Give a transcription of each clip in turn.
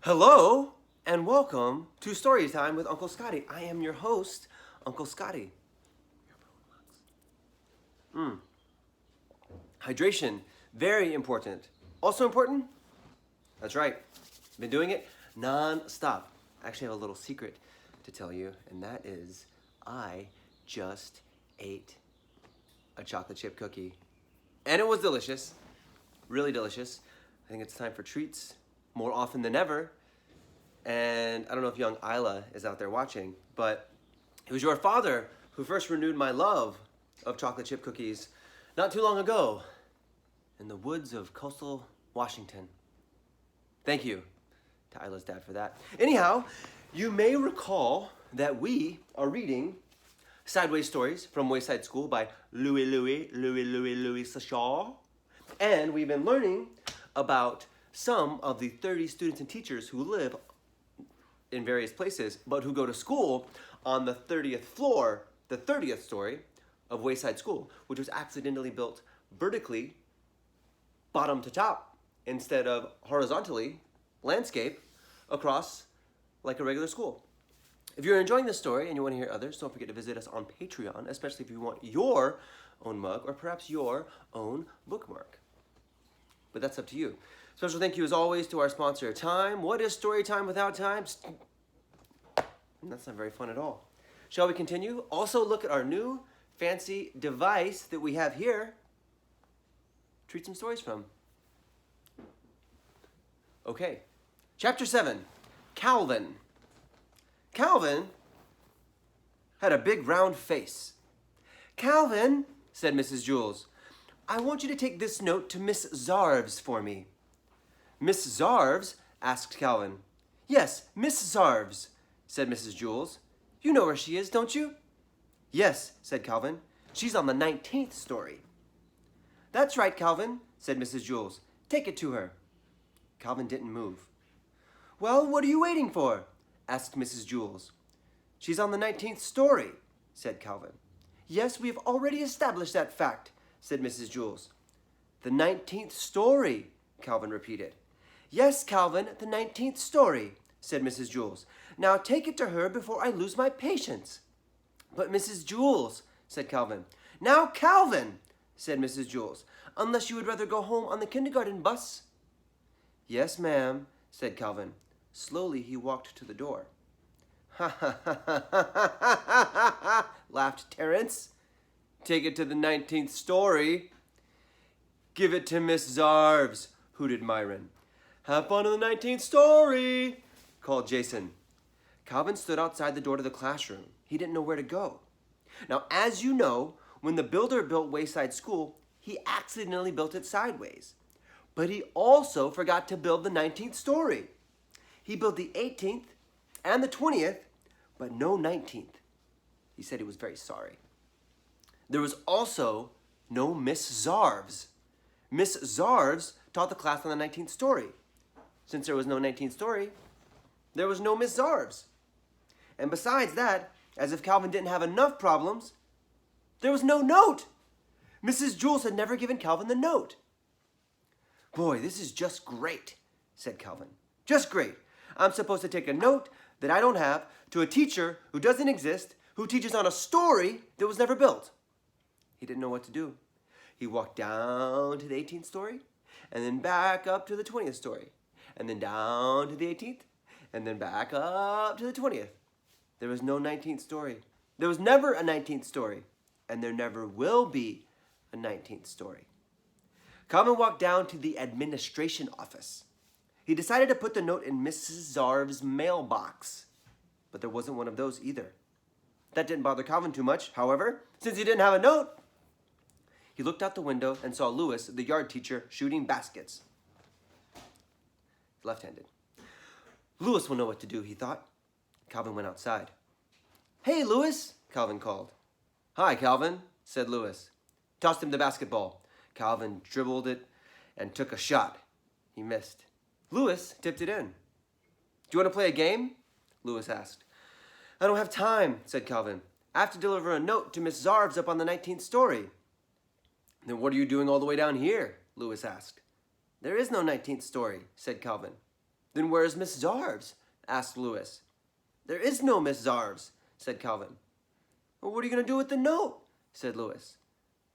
Hello and welcome to Storytime with Uncle Scotty. I am your host, Uncle Scotty. Hydration, very important. Also important? That's right. Been doing it non-stop. I actually have a little secret to tell you, and that is I just ate a chocolate chip cookie. And it was delicious, really delicious. I think it's time for treats more often than ever. And I don't know if young Isla is out there watching, but it was your father who first renewed my love of chocolate chip cookies not too long ago in the woods of coastal Washington. Thank you to Isla's dad for that. Anyhow, you may recall that we are reading Sideways Stories from Wayside School by Louis Shaw. And we've been learning about some of the 30 students and teachers who live in various places, but who go to school on the 30th floor, the 30th story of Wayside School, which was accidentally built vertically, bottom to top, instead of horizontally, landscape, across like a regular school. If you're enjoying this story and you want to hear others, don't forget to visit us on Patreon, especially if you want your own mug or perhaps your own bookmark. But that's up to you. Special thank you as always to our sponsor, Time. What is story time without time? That's not very fun at all. Shall we continue? Also look at our new fancy device that we have here. Treat some stories from. Okay, chapter 7, Calvin. Calvin had a big round face. Calvin, said Mrs. Jules, I want you to take this note to Miss Zarves for me. Miss Zarves? Asked Calvin. Yes, Miss Zarves, said Mrs. Jules. You know where she is, don't you? Yes, said Calvin. She's on the 19th story. That's right, Calvin, said Mrs. Jules. Take it to her. Calvin didn't move. Well, what are you waiting for? Asked Mrs. Jules. She's on the 19th story, said Calvin. Yes, we have already established that fact, said Mrs. Jules. The 19th story, Calvin repeated. Yes, Calvin, the 19th story, said Mrs. Jules. Now take it to her before I lose my patience. But Mrs. Jules, said Calvin. Now, Calvin, said Mrs. Jules, unless you would rather go home on the kindergarten bus. Yes, ma'am, said Calvin. Slowly he walked to the door. Ha ha ha ha ha ha ha ha, laughed Terence. Take it to the 19th story. Give it to Miss Zarves, hooted Myron. Have fun in the 19th story, called Jason. Calvin stood outside the door to the classroom. He didn't know where to go. Now, as you know, when the builder built Wayside School, he accidentally built it sideways. But he also forgot to build the 19th story. He built the 18th and the 20th, but no 19th. He said he was very sorry. There was also no Miss Zarves. Miss Zarves taught the class on the 19th story. Since there was no 19th story, there was no Miss Zarves. And besides that, as if Calvin didn't have enough problems, there was no note. Mrs. Jules had never given Calvin the note. Boy, this is just great, said Calvin. Just great. I'm supposed to take a note that I don't have to a teacher who doesn't exist, who teaches on a story that was never built. He didn't know what to do. He walked down to the 18th story, and then back up to the 20th story, and then down to the 18th, and then back up to the 20th. There was no 19th story. There was never a 19th story, and there never will be a 19th story. Calvin walked down to the administration office. He decided to put the note in Mrs. Zarves' mailbox, but there wasn't one of those either. That didn't bother Calvin too much, however, since he didn't have a note. He looked out the window and saw Louis, the yard teacher, shooting baskets. Left-handed. Louis will know what to do, he thought. Calvin went outside. Hey, Louis, Calvin called. Hi, Calvin, said Louis. Tossed him the basketball. Calvin dribbled it and took a shot. He missed. Louis tipped it in. Do you want to play a game? Louis asked. I don't have time, said Calvin. I have to deliver a note to Miss Zarves up on the 19th story. Then what are you doing all the way down here? Louis asked. There is no 19th story, said Calvin. Then where's Miss Zarves? Asked Louis. There is no Miss Zarves, said Calvin. Well, what are you going to do with the note? Said Louis.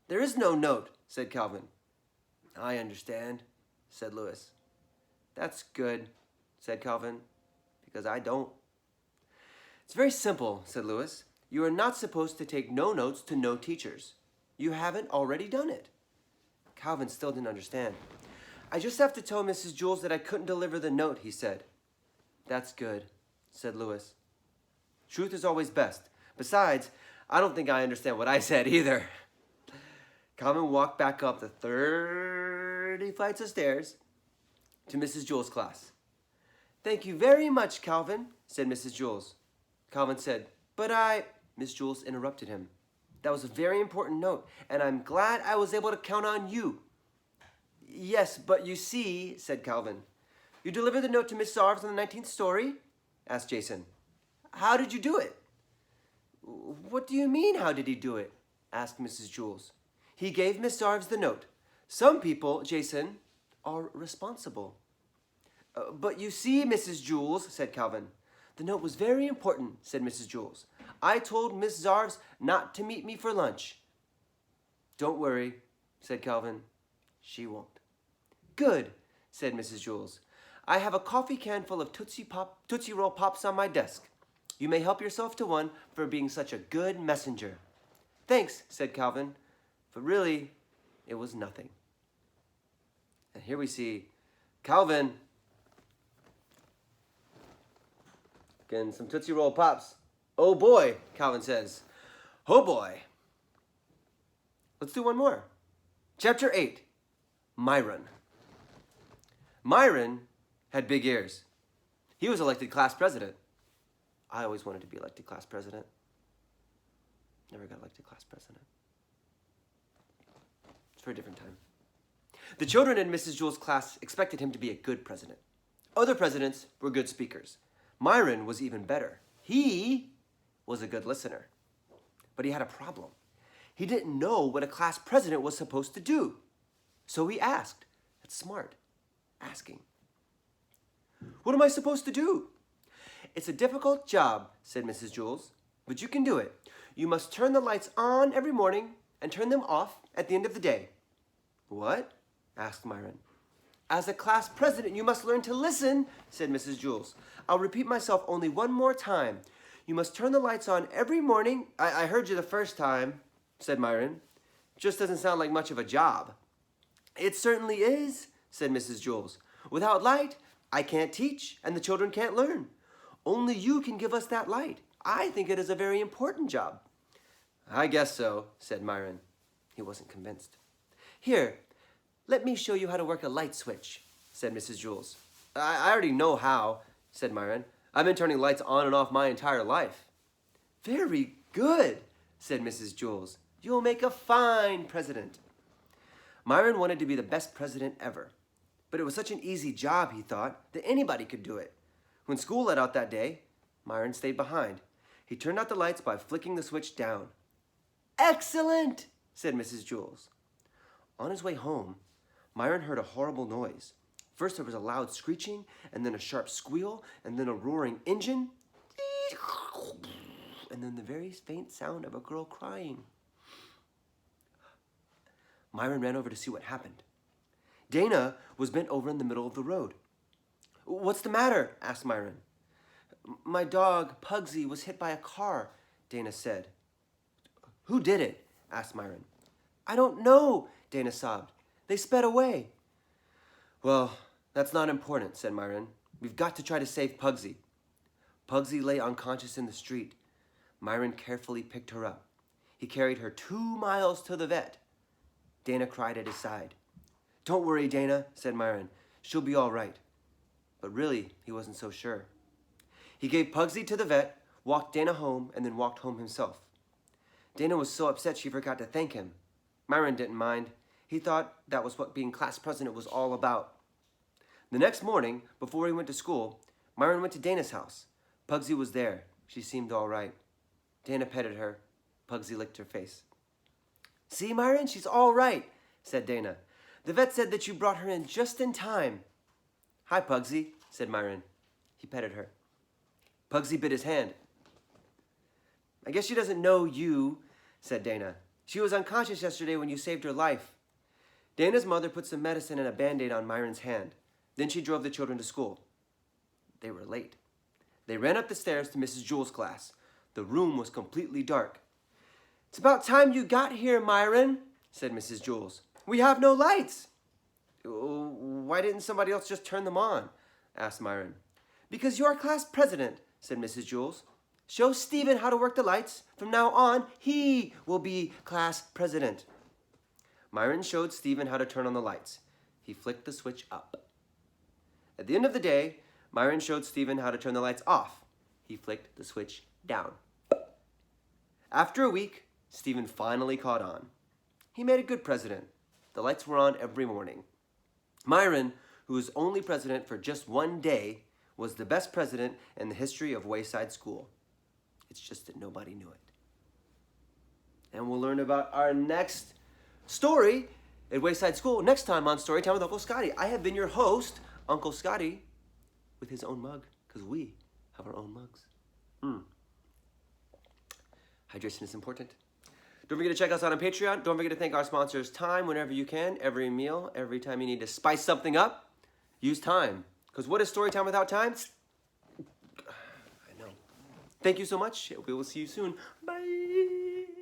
There is no note, said Calvin. I understand, said Louis. That's good, said Calvin, because I don't. It's very simple, said Louis. You are not supposed to take no notes to no teachers. You haven't already done it. Calvin still didn't understand. I just have to tell Mrs. Jules that I couldn't deliver the note, he said. That's good, said Louis. Truth is always best. Besides, I don't think I understand what I said either. Calvin walked back up the 30 flights of stairs to Mrs. Jules' class. Thank you very much, Calvin, said Mrs. Jules. Calvin said, but Miss Jules interrupted him. That was a very important note, and I'm glad I was able to count on you. Yes, but you see, said Calvin. You delivered the note to Miss Zarves on the 19th story? Asked Jason. How did you do it? What do you mean, how did he do it? Asked Mrs. Jules. He gave Miss Zarves the note. Some people, Jason, are responsible. But you see, Mrs. Jules, said Calvin. The note was very important, said Mrs. Jules. I told Miss Zarves not to meet me for lunch. Don't worry, said Calvin. She won't. Good, said Mrs. Jules. I have a coffee can full of Tootsie Roll Pops on my desk. You may help yourself to one for being such a good messenger. Thanks, said Calvin, but really, it was nothing. And here we see Calvin getting some Tootsie Roll Pops. Oh boy, Calvin says. Oh boy. Let's do one more. Chapter 8, Myron. Myron had big ears. He was elected class president. I always wanted to be elected class president. Never got elected class president. It's for a different time. The children in Mrs. Jules' class expected him to be a good president. Other presidents were good speakers. Myron was even better. He was a good listener. But he had a problem. He didn't know what a class president was supposed to do. So he asked. That's smart. Asking. What am I supposed to do? It's a difficult job, said Mrs. Jules, but you can do it. You must turn the lights on every morning and turn them off at the end of the day. What? Asked Myron. As a class president, you must learn to listen, said Mrs. Jules. I'll repeat myself only one more time. You must turn the lights on every morning. I heard you the first time, said Myron. Just doesn't sound like much of a job. It certainly is, said Mrs. Jules. Without light, I can't teach, and the children can't learn. Only you can give us that light. I think it is a very important job. I guess so, said Myron. He wasn't convinced. Here, let me show you how to work a light switch, said Mrs. Jules. I already know how, said Myron. I've been turning lights on and off my entire life. Very good, said Mrs. Jules. You'll make a fine president. Myron wanted to be the best president ever. But it was such an easy job, he thought, that anybody could do it. When school let out that day, Myron stayed behind. He turned out the lights by flicking the switch down. Excellent, said Mrs. Jules. On his way home, Myron heard a horrible noise. First there was a loud screeching, and then a sharp squeal, and then a roaring engine, and then the very faint sound of a girl crying. Myron ran over to see what happened. Dana was bent over in the middle of the road. What's the matter? Asked Myron. My dog, Pugsy, was hit by a car, Dana said. Who did it? Asked Myron. I don't know, Dana sobbed. They sped away. Well, that's not important, said Myron. We've got to try to save Pugsy. Pugsy lay unconscious in the street. Myron carefully picked her up. He carried her 2 miles to the vet. Dana cried at his side. Don't worry, Dana, said Myron. She'll be all right. But really, he wasn't so sure. He gave Pugsy to the vet, walked Dana home, and then walked home himself. Dana was so upset she forgot to thank him. Myron didn't mind. He thought that was what being class president was all about. The next morning, before he went to school, Myron went to Dana's house. Pugsy was there. She seemed all right. Dana petted her. Pugsy licked her face. See, Myron, she's all right, said Dana. The vet said that you brought her in just in time. Hi, Pugsy, said Myron. He petted her. Pugsy bit his hand. I guess she doesn't know you, said Dana. She was unconscious yesterday when you saved her life. Dana's mother put some medicine and a Band-Aid on Myron's hand. Then she drove the children to school. They were late. They ran up the stairs to Mrs. Jewell's class. The room was completely dark. It's about time you got here, Myron, said Mrs. Jewell. We have no lights. Why didn't somebody else just turn them on? Asked Myron. Because you're class president, said Mrs. Jewell. Show Stephen how to work the lights. From now on, he will be class president. Myron showed Stephen how to turn on the lights. He flicked the switch up. At the end of the day, Myron showed Stephen how to turn the lights off. He flicked the switch down. After a week, Stephen finally caught on. He made a good president. The lights were on every morning. Myron, who was only president for just one day, was the best president in the history of Wayside School. It's just that nobody knew it. And we'll learn about our next story at Wayside School next time on Storytime with Uncle Scotty. I have been your host, Uncle Scotty, with his own mug, because we have our own mugs. Hydration is important. Don't forget to check us out on Patreon. Don't forget to thank our sponsors, Time, whenever you can, every meal, every time you need to spice something up, use Time. Because what is Storytime without time? I know. Thank you so much. We will see you soon. Bye.